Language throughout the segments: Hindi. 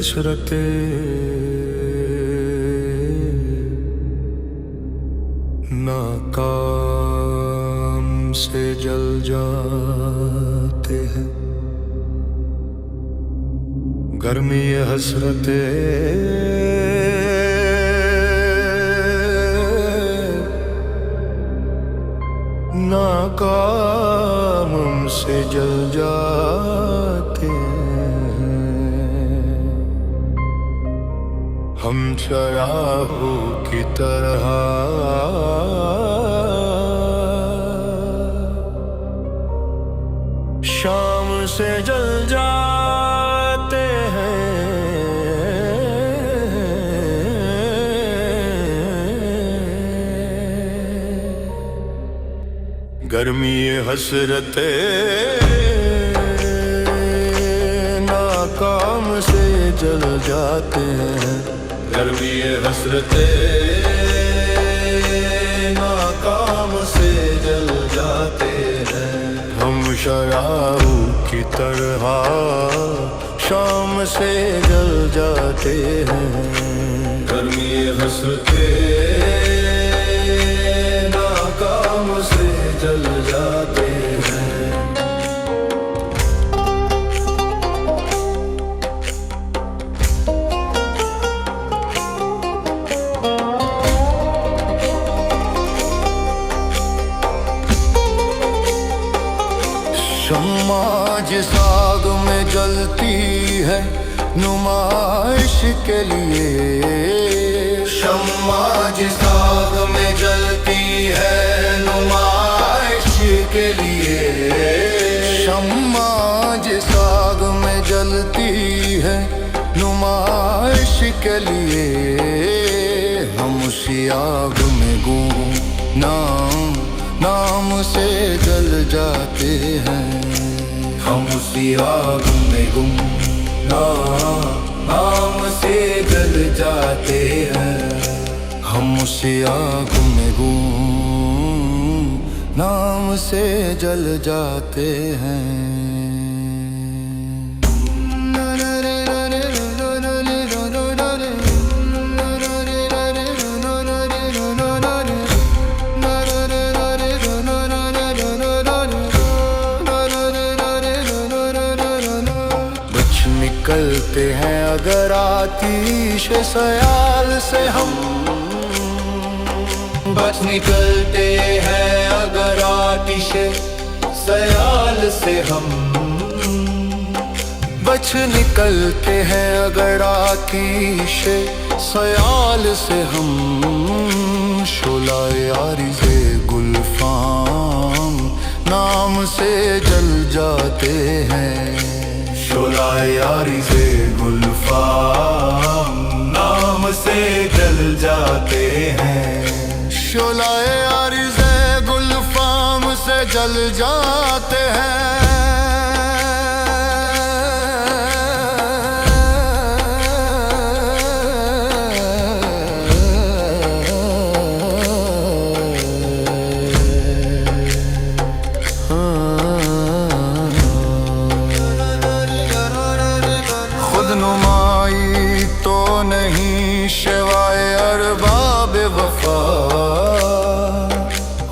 हसरतें नाकाम से जल जाते हैं। गर्मी हसरतें नाकाम से जल जाते हैं। हम शराबों की तरह शाम से जल जाते हैं। गर्मी हसरतें नाकाम से जल जाते हैं। गर्मी हसरतें नाकाम से जल जाते हैं। हम शराब की तरह शाम से जल जाते हैं। गर्मी हसरतें नाकाम से जल जाते हैं। शम्मा जिस आग में जलती है नुमाइश के लिए। शम्मा जिस आग में जलती है नुमाइश के लिए। शम्मा जिस आग में जलती है नुमाइश के लिए। हम उसी आग में नाम से जल जाते हैं। हम उसी आग में नाम से जल जाते हैं। हम उसी आग में नाम से जल जाते हैं। निकलते हैं अगर आतिश सयाल से हम। बच निकलते हैं अगर आतिश सयाल से हम। बच निकलते हैं अगर आतिश सयाल से हम। शोला यारी से गुलफाम नाम से जल जाते हैं। शोला यारी से गुलफाम नाम से जल जाते हैं। शोला यारी से गुलफाम से जल जाते हैं। खुदनुमाई तो नहीं शिवाय अरबाब वफा।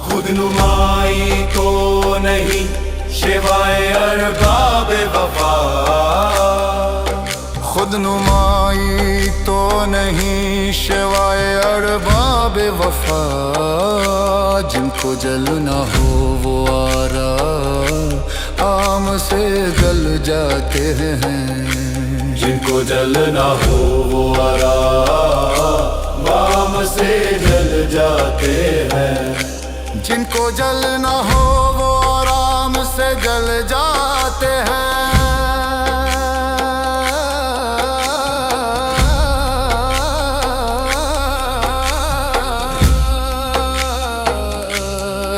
खुदनुमाई तो नहीं शिवाय अरबाब वफा। खुदनुमाई तो नहीं शिवाय अरबाब वफा। जिनको जल ना हो वो आम से जल जाते हैं। जिनको जल ना हो वो आराम से जल जाते हैं। जिनको जल ना हो वो आराम से जल जाते हैं।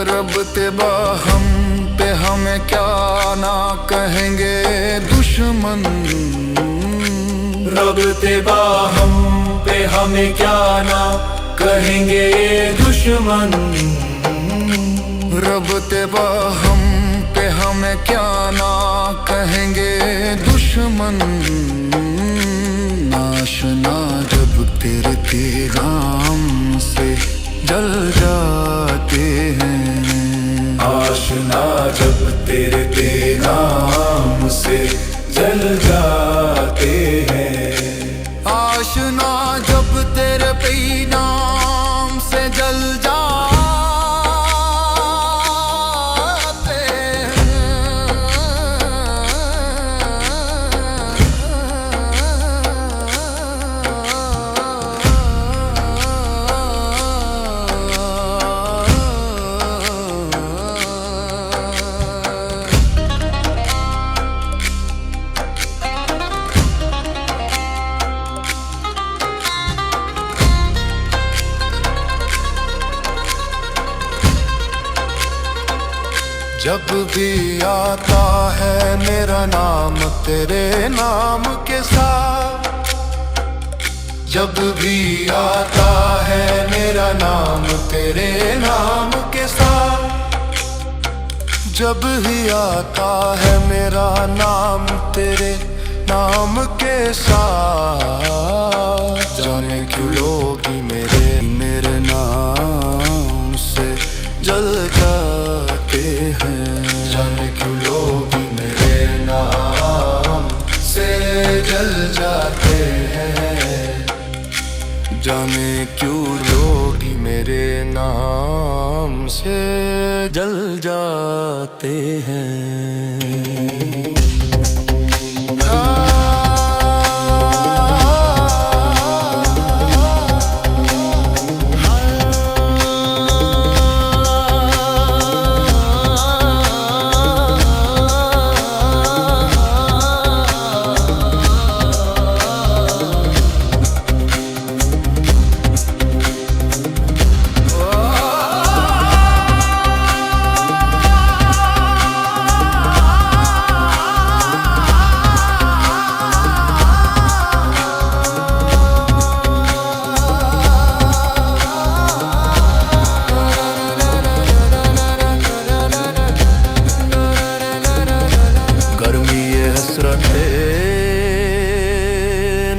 रब तेबा हम पे हमें क्या ना कहेंगे दुश्मन। रब तेबा हम पे हमें क्या ना कहेंगे दुश्मन। रब तेबा हम पे हमें क्या ना कहेंगे दुश्मन। आशना जब तेरे पैगाम से जल जाते हैं, आशना जब तेरे पैगाम से जल जाते हैं, आशना जब तेरे पैगाम से जल जाते हैं। जब भी आता है मेरा नाम तेरे नाम के साथ, जब भी आता है मेरा नाम तेरे नाम के साथ, जब ही आता है मेरा नाम तेरे नाम के साथ, जाने क्यों लोग मेरे नाम से जल जाते हैं, जाने क्यों लोग मेरे नाम से जल जाते हैं, जाने क्यों लोग मेरे नाम से जल जाते हैं।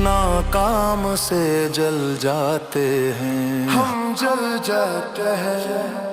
नाकाम से जल जाते हैं, हम जल जाते हैं।